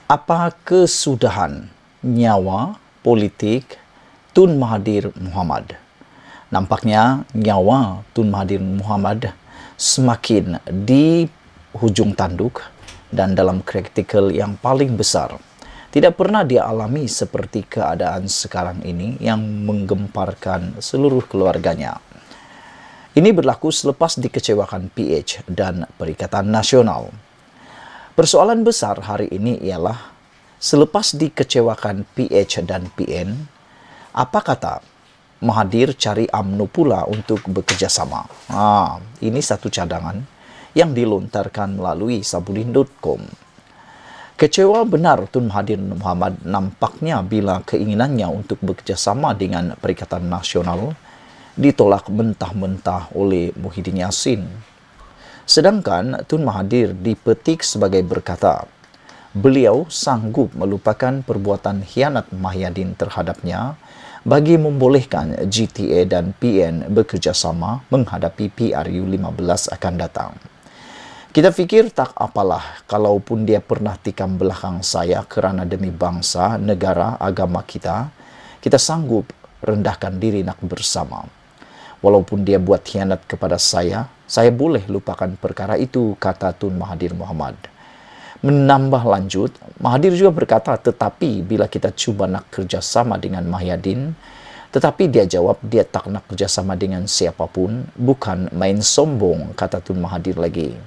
Apa kesudahan nyawa politik Tun Mahathir Mohamad? Nampaknya nyawa Tun Mahathir Mohamad semakin di hujung tanduk dan dalam kritikal yang paling besar. Tidak pernah dia alami seperti keadaan sekarang ini yang menggemparkan seluruh keluarganya. Ini berlaku selepas dikecewakan PH dan Perikatan Nasional. Persoalan besar hari ini ialah selepas dikecewakan PH dan PN, apa kata Mahathir cari UMNO pula untuk bekerjasama? Ini satu cadangan yang dilontarkan melalui sabudin.com. Kecewa benar Tun Mahathir Mohamad nampaknya bila keinginannya untuk bekerjasama dengan Perikatan Nasional ditolak mentah-mentah oleh Muhyiddin Yassin. Sedangkan Tun Mahathir dipetik sebagai berkata, beliau sanggup melupakan perbuatan khianat Mahyadin terhadapnya bagi membolehkan GTA dan PN bekerjasama menghadapi PRU 15 akan datang. Kita fikir tak apalah kalaupun dia pernah tikam belakang saya kerana demi bangsa, negara, agama kita sanggup rendahkan diri nak bersama. Walaupun dia buat khianat kepada saya boleh lupakan perkara itu, kata Tun Mahathir Mohamad. Menambah lanjut, Mahathir juga berkata, tetapi bila kita cuba nak kerjasama dengan Mahyadin, tetapi dia jawab dia tak nak kerjasama dengan siapapun, bukan main sombong, kata Tun Mahathir lagi.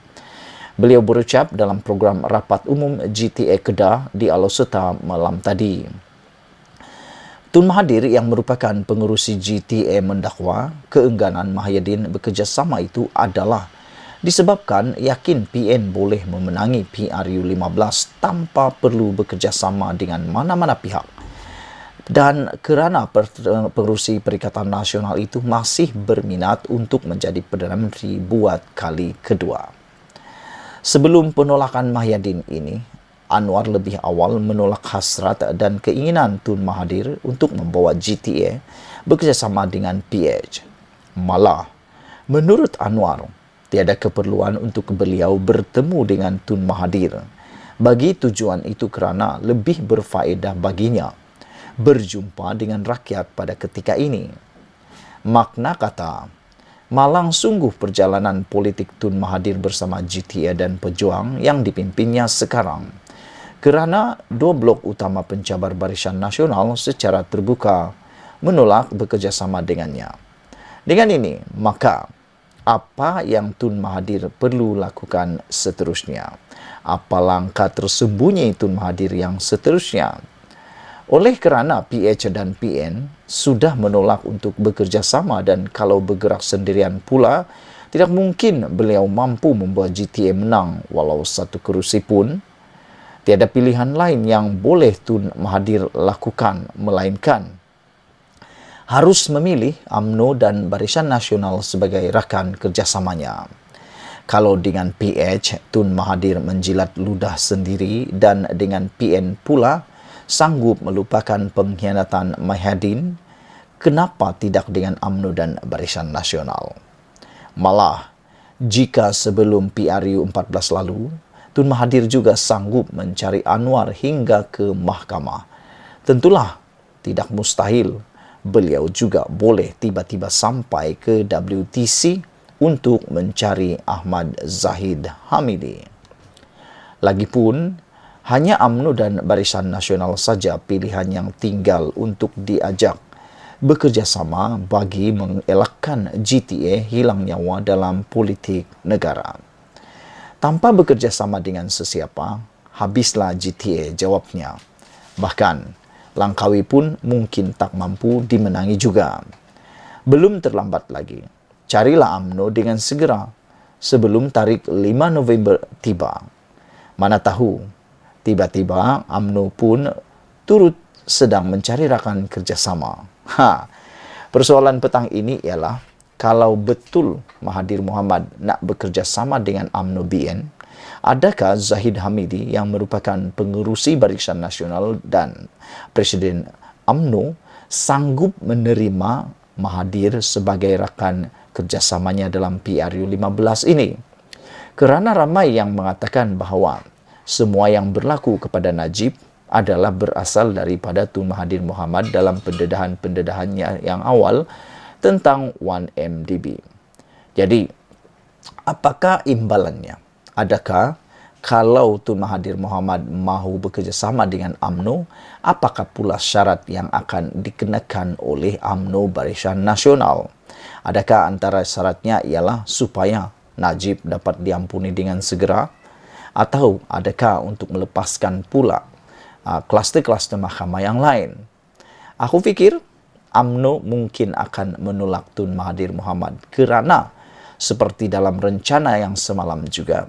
Beliau berucap dalam program Rapat Umum GTA Kedah di Alor-Setar malam tadi. Tun Mahathir yang merupakan pengerusi GTA mendakwa keengganan Mahyadin bekerjasama itu adalah disebabkan yakin PN boleh memenangi PRU 15 tanpa perlu bekerjasama dengan mana-mana pihak. Dan kerana pengerusi Perikatan Nasional itu masih berminat untuk menjadi Perdana Menteri buat kali kedua. Sebelum penolakan Mahyadin ini, Anwar lebih awal menolak hasrat dan keinginan Tun Mahathir untuk membawa GTA bekerjasama dengan PH. Malah, menurut Anwar, tiada keperluan untuk beliau bertemu dengan Tun Mahathir. Bagi tujuan itu kerana lebih berfaedah baginya berjumpa dengan rakyat pada ketika ini. Makna kata, malang sungguh perjalanan politik Tun Mahathir bersama GTA dan Pejuang yang dipimpinnya sekarang. Kerana dua blok utama pencabar Barisan Nasional secara terbuka menolak bekerjasama dengannya. Dengan ini, maka apa yang Tun Mahathir perlu lakukan seterusnya? Apa langkah tersembunyi Tun Mahathir yang seterusnya? Oleh kerana PH dan PN sudah menolak untuk bekerjasama dan kalau bergerak sendirian pula, tidak mungkin beliau mampu membuat GTA menang walau satu kerusi pun. Tiada pilihan lain yang boleh Tun Mahathir lakukan melainkan harus memilih UMNO dan Barisan Nasional sebagai rakan kerjasamanya. Kalau dengan PH, Tun Mahathir menjilat ludah sendiri dan dengan PN pula sanggup melupakan pengkhianatan Mahyadin, kenapa tidak dengan UMNO dan Barisan Nasional? Malah, jika sebelum PRU 14 lalu, Tun Mahathir juga sanggup mencari Anwar hingga ke mahkamah. Tentulah tidak mustahil beliau juga boleh tiba-tiba sampai ke WTC untuk mencari Ahmad Zahid Hamidi. Lagipun, hanya UMNO dan Barisan Nasional saja pilihan yang tinggal untuk diajak bekerjasama bagi mengelakkan GTA hilang nyawa dalam politik negara. Tanpa bekerjasama dengan sesiapa, habislah GTA, jawabnya. Bahkan, Langkawi pun mungkin tak mampu dimenangi juga. Belum terlambat lagi. Carilah UMNO dengan segera sebelum tarikh 5 November tiba. Mana tahu, tiba-tiba UMNO pun turut sedang mencari rakan kerjasama. Persoalan petang ini ialah kalau betul Mahathir Mohamad nak bekerjasama dengan UMNO BN, adakah Zahid Hamidi yang merupakan pengerusi Barisan Nasional dan Presiden UMNO sanggup menerima Mahathir sebagai rakan kerjasamanya dalam PRU 15 ini? Kerana ramai yang mengatakan bahawa Semua yang berlaku kepada Najib adalah berasal daripada Tun Mahathir Mohamad dalam pendedahannya yang awal tentang 1MDB. Jadi, apakah imbalannya? Adakah kalau Tun Mahathir Mohamad mahu bekerjasama dengan UMNO, apakah pula syarat yang akan dikenakan oleh UMNO Barisan Nasional? Adakah antara syaratnya ialah supaya Najib dapat diampuni dengan segera? Atau adakah untuk melepaskan pula kluster-kluster mahkamah yang lain? Aku fikir UMNO mungkin akan menolak Tun Mahathir Mohamad kerana seperti dalam rencana yang semalam juga,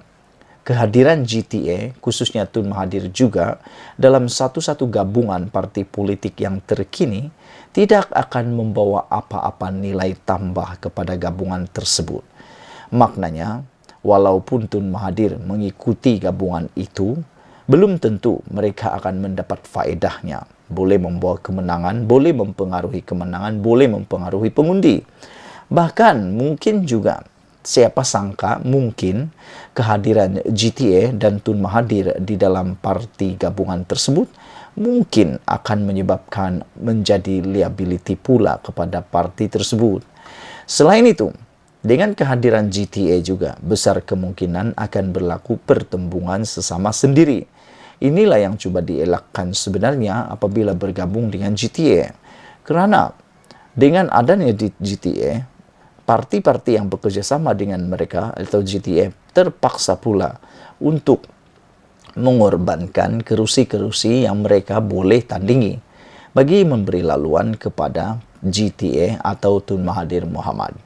kehadiran GTA, khususnya Tun Mahathir juga, dalam satu-satu gabungan parti politik yang terkini tidak akan membawa apa-apa nilai tambah kepada gabungan tersebut. Maknanya, walaupun Tun Mahathir mengikuti gabungan itu, belum tentu mereka akan mendapat faedahnya. Boleh membawa kemenangan, boleh mempengaruhi kemenangan, boleh mempengaruhi pengundi. Bahkan mungkin juga, siapa sangka mungkin kehadiran GTA dan Tun Mahathir di dalam parti gabungan tersebut mungkin akan menyebabkan menjadi liability pula kepada parti tersebut. Selain itu, dengan kehadiran GTA juga besar kemungkinan akan berlaku pertembungan sesama sendiri. Inilah yang cuba dielakkan sebenarnya apabila bergabung dengan GTA. Kerana dengan adanya GTA, parti-parti yang bekerja sama dengan mereka atau GTA terpaksa pula untuk mengorbankan kerusi-kerusi yang mereka boleh tandingi bagi memberi laluan kepada GTA atau Tun Mahathir Mohamad.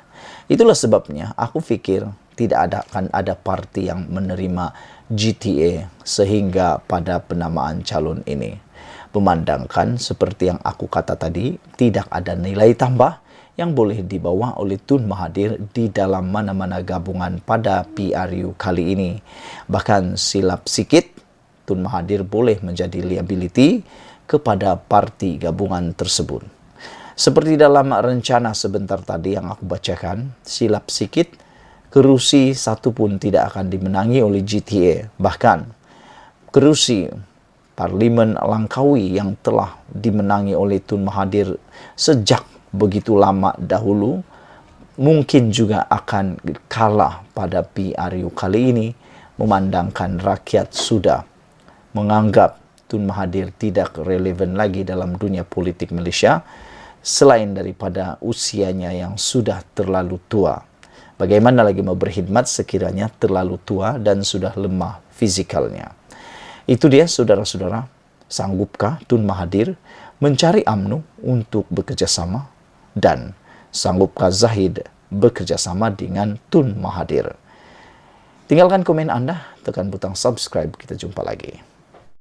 Itulah sebabnya aku fikir tidak akan ada parti yang menerima GTA sehingga pada penamaan calon ini. Memandangkan seperti yang aku kata tadi, tidak ada nilai tambah yang boleh dibawa oleh Tun Mahathir di dalam mana-mana gabungan pada PRU kali ini. Bahkan silap sikit, Tun Mahathir boleh menjadi liability kepada parti gabungan tersebut. Seperti dalam rencana sebentar tadi yang aku bacakan, silap sikit, kerusi satu pun tidak akan dimenangi oleh GTA. Bahkan, kerusi Parlimen Langkawi yang telah dimenangi oleh Tun Mahathir sejak begitu lama dahulu, mungkin juga akan kalah pada PRU kali ini, memandangkan rakyat sudah menganggap Tun Mahathir tidak relevan lagi dalam dunia politik Malaysia, selain daripada usianya yang sudah terlalu tua. Bagaimana lagi mau berkhidmat sekiranya terlalu tua dan sudah lemah fizikalnya. Itu dia saudara-saudara, sanggupkah Tun Mahathir mencari UMNO untuk bekerjasama? Dan sanggupkah Zahid bekerjasama dengan Tun Mahathir? Tinggalkan komen Anda, tekan butang subscribe, kita jumpa lagi.